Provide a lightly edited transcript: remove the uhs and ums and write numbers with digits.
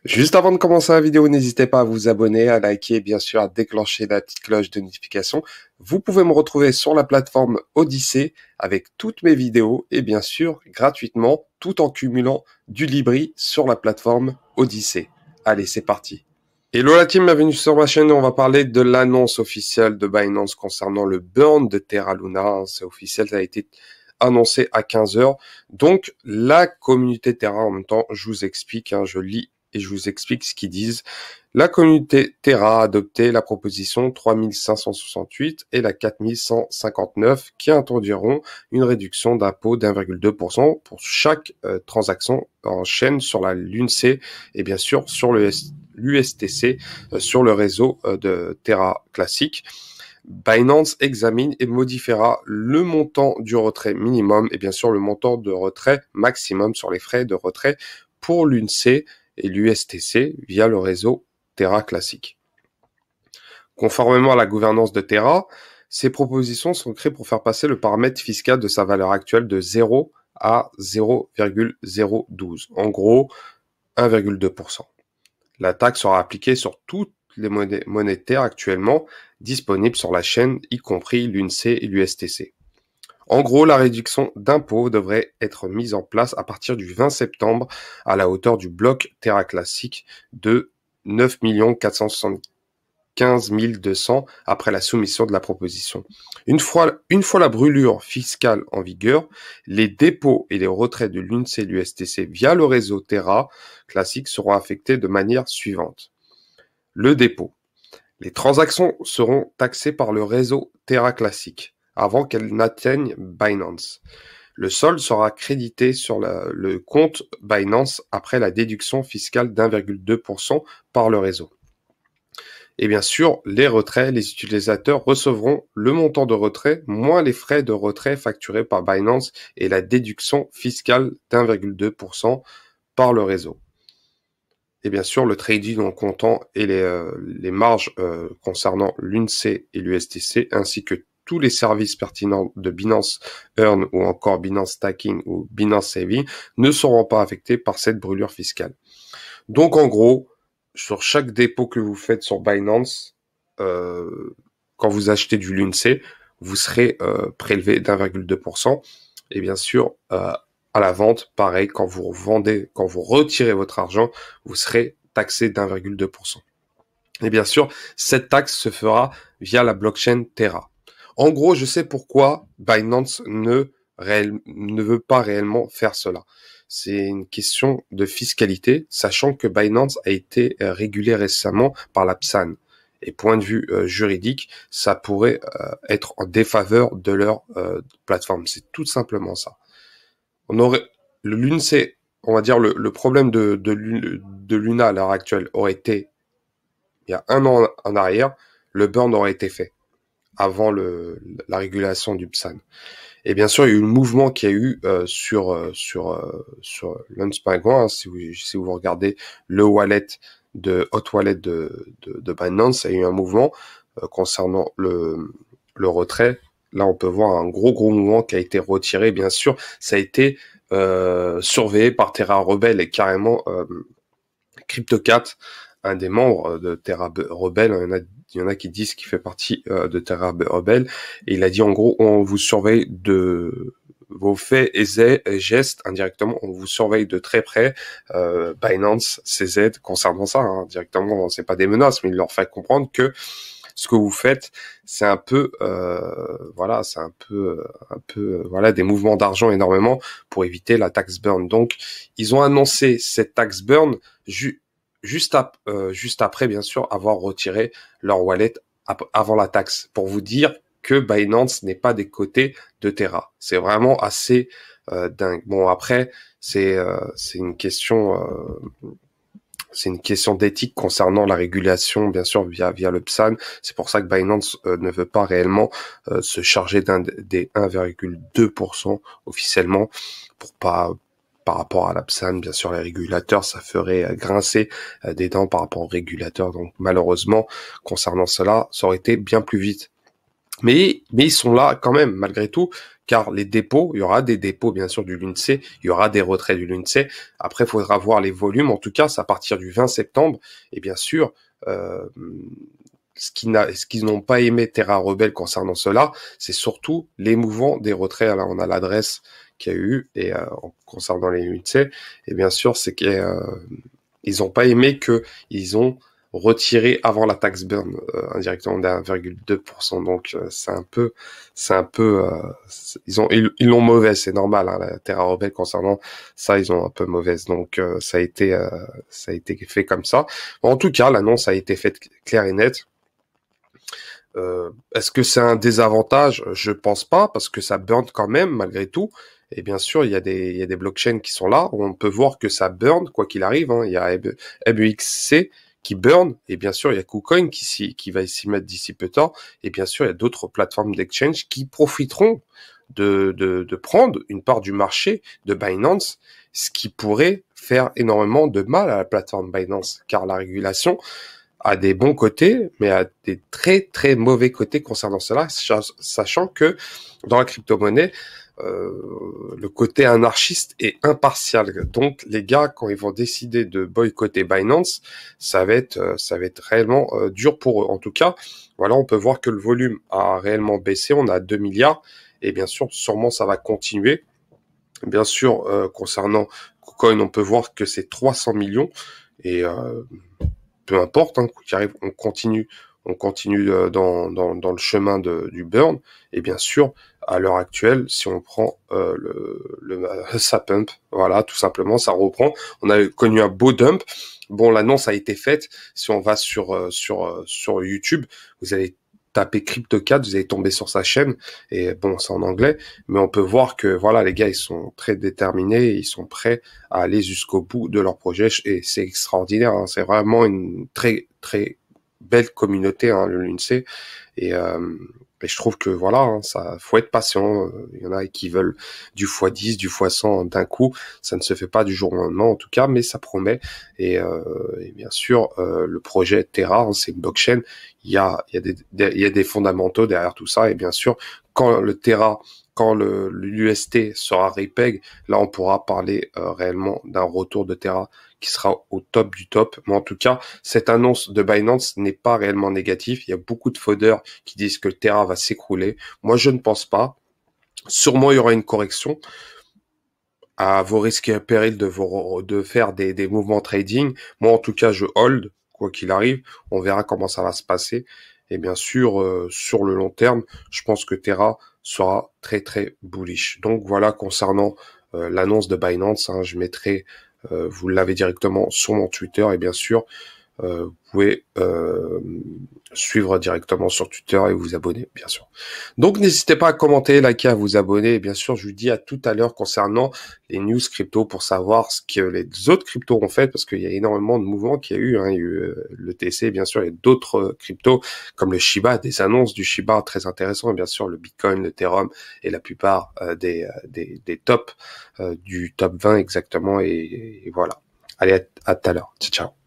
Juste avant de commencer la vidéo, n'hésitez pas à vous abonner, à liker et bien sûr à déclencher la petite cloche de notification. Vous pouvez me retrouver sur la plateforme Odyssée avec toutes mes vidéos et bien sûr gratuitement tout en cumulant du Libri sur la plateforme Odyssée. Allez, c'est parti. Hello la team, bienvenue sur ma chaîne. On va parler de l'annonce officielle de Binance concernant le burn de Terra Luna. C'est officiel, ça a été annoncé à 15 heures. Donc la communauté Terra, en même temps, je vous explique, je lis et je vous explique ce qu'ils disent. La communauté Terra a adopté la proposition 3568 et la 4159 qui introduiront une réduction d'impôt d'1,2% pour chaque transaction en chaîne sur la LUNC et bien sûr sur l'USTC sur le réseau de Terra classique. Binance examine et modifiera le montant du retrait minimum et bien sûr le montant de retrait maximum sur les frais de retrait pour l'UNC et l'USTC via le réseau Terra classique. Conformément à la gouvernance de Terra, ces propositions sont créées pour faire passer le paramètre fiscal de sa valeur actuelle de 0 à 0,012, en gros 1,2%. La taxe sera appliquée sur toutes les monnaies Terra actuellement disponibles sur la chaîne, y compris l'UNC et l'USTC. En gros, la réduction d'impôt devrait être mise en place à partir du 20 septembre à la hauteur du bloc Terra classique de 9 475 200 après la soumission de la proposition. Une fois la brûlure fiscale en vigueur, les dépôts et les retraits de l'UNC et l'USTC via le réseau Terra classique seront affectés de manière suivante. Le dépôt. Les transactions seront taxées par le réseau Terra classique avant qu'elles n'atteignent Binance. Le solde sera crédité sur le compte Binance après la déduction fiscale d'1,2% par le réseau. Et bien sûr, les retraits, les utilisateurs recevront le montant de retrait moins les frais de retrait facturés par Binance et la déduction fiscale d'1,2% par le réseau. Et bien sûr, le trading en comptant et les marges concernant l'UNC et l'USTC, ainsi que tous les services pertinents de Binance Earn ou encore Binance Stacking ou Binance Saving ne seront pas affectés par cette brûlure fiscale. Donc en gros, sur chaque dépôt que vous faites sur Binance, quand vous achetez du LUNC, vous serez prélevé d'1,2%. Et bien sûr, à la vente, pareil, quand vous retirez votre argent, vous serez taxé d'1,2%. Et bien sûr, cette taxe se fera via la blockchain Terra. En gros, je sais pourquoi Binance ne veut pas réellement faire cela. C'est une question de fiscalité, sachant que Binance a été régulé récemment par la PSAN. Et point de vue juridique, ça pourrait être en défaveur de leur plateforme. C'est tout simplement ça. On aurait le LUNC, on va dire le problème de Luna à l'heure actuelle aurait été il y a un an en arrière, le burn aurait été fait avant la régulation du PSAN. Et bien sûr, il y a eu le mouvement qu'il y a eu sur Lens.coin, si vous regardez le wallet hot wallet de Binance, il y a eu un mouvement concernant le retrait. Là, on peut voir un gros mouvement qui a été retiré. Bien sûr, ça a été surveillé par Terra Rebel et carrément CryptoCat, un des membres de Terra Rebel. Il y en a qui disent qu'il fait partie de Terra Rebel. Et il a dit en gros, on vous surveille de vos faits et gestes indirectement. On vous surveille de très près. Binance, CZ, concernant ça, directement, c'est pas des menaces, mais il leur fait comprendre que ce que vous faites, c'est un peu, des mouvements d'argent énormément pour éviter la tax burn. Donc, ils ont annoncé cette tax burn juste après, bien sûr, avoir retiré leur wallet avant la taxe, pour vous dire que Binance n'est pas des côtés de Terra. C'est vraiment assez dingue. Bon, après, c'est une question d'éthique concernant la régulation, bien sûr, via le PSAN. C'est pour ça que Binance ne veut pas réellement se charger des 1,2% officiellement, par rapport à la PSAN. Bien sûr, les régulateurs, ça ferait grincer des dents par rapport aux régulateurs. Donc malheureusement, concernant cela, ça aurait été bien plus vite. Mais ils sont là quand même, malgré tout, car les dépôts, il y aura des dépôts bien sûr du l'UNC, il y aura des retraits du l'UNC. Après, il faudra voir les volumes. En tout cas, c'est à partir du 20 septembre. Et bien sûr, ce qu'ils n'ont pas aimé Terra Rebelle concernant cela, c'est surtout l'émouvant des retraits. Là, on a l'adresse qu'il y a eu et concernant les UNC. Et bien sûr, c'est qu'ils n'ont pas aimé que ils ont retiré avant la taxe burn indirectement de 1,2%. Donc c'est un peu, ils l'ont mauvaise, c'est normal. Hein, la Terra Rebelle concernant ça, ils ont un peu mauvaise. Donc ça a été fait comme ça. En tout cas, l'annonce a été faite claire et nette. Est-ce que c'est un désavantage? Je pense pas, parce que ça burn quand même malgré tout. Et bien sûr, il y a des blockchains qui sont là. On peut voir que ça burn quoi qu'il arrive. Hein. Il y a MEXC qui burn, et bien sûr, il y a KuCoin qui va s'y mettre d'ici peu de temps. Et bien sûr, il y a d'autres plateformes d'exchange qui profiteront de prendre une part du marché de Binance, ce qui pourrait faire énormément de mal à la plateforme Binance, car la régulation a des bons côtés, mais a des très très mauvais côtés concernant cela, sachant que dans la crypto-monnaie, le côté anarchiste est impartial. Donc les gars, quand ils vont décider de boycotter Binance, ça va être réellement dur pour eux. En tout cas, voilà, on peut voir que le volume a réellement baissé. On a 2 milliards, et bien sûr, sûrement ça va continuer. Bien sûr, concernant KuCoin, on peut voir que c'est 300 millions, et peu importe, hein, qui arrive, on continue dans le chemin du burn. Et bien sûr, à l'heure actuelle, si on prend ça pump, voilà, tout simplement, ça reprend. On a connu un beau dump. Bon, l'annonce a été faite. Si on va sur YouTube, vous allez taper CryptoCat, vous allez tomber sur sa chaîne, et bon, c'est en anglais, mais on peut voir que voilà, les gars, ils sont très déterminés, ils sont prêts à aller jusqu'au bout de leur projet, et c'est extraordinaire, hein, c'est vraiment une très très belle communauté, hein, le l'UNC, et je trouve que voilà, hein, ça, faut être patient. Il y en a qui veulent du x10, du x100 d'un coup. Ça ne se fait pas du jour au lendemain, en tout cas, mais ça promet. Et bien sûr, le projet Terra, hein, c'est une blockchain. Il y a des fondamentaux derrière tout ça. Et bien sûr, quand l'UST sera repeg, là, on pourra parler réellement d'un retour de Terra qui sera au top du top. Mais en tout cas, cette annonce de Binance n'est pas réellement négative. Il y a beaucoup de fodeurs qui disent que le Terra va s'écrouler. Moi, je ne pense pas. Sûrement, il y aura une correction à vos risques et périls de faire des mouvements trading. Moi, en tout cas, je hold, quoi qu'il arrive. On verra comment ça va se passer. Et bien sûr, sur le long terme, je pense que Terra sera très, très bullish. Donc voilà, concernant l'annonce de Binance, hein, je mettrai vous l'avez directement sur mon Twitter, et bien sûr, vous pouvez suivre directement sur Twitter et vous abonner, bien sûr. Donc, n'hésitez pas à commenter, liker, à vous abonner. Et bien sûr, je vous dis à tout à l'heure concernant les news crypto pour savoir ce que les autres cryptos ont fait, parce qu'il y a énormément de mouvements qu'il y a eu. Hein. Il y a eu le TC, bien sûr, il y a d'autres cryptos comme le Shiba, des annonces du Shiba très intéressantes. Et bien sûr, le Bitcoin, l'Ethereum et la plupart des tops du top 20 exactement. Et voilà. Allez, à tout à l'heure. Ciao, ciao.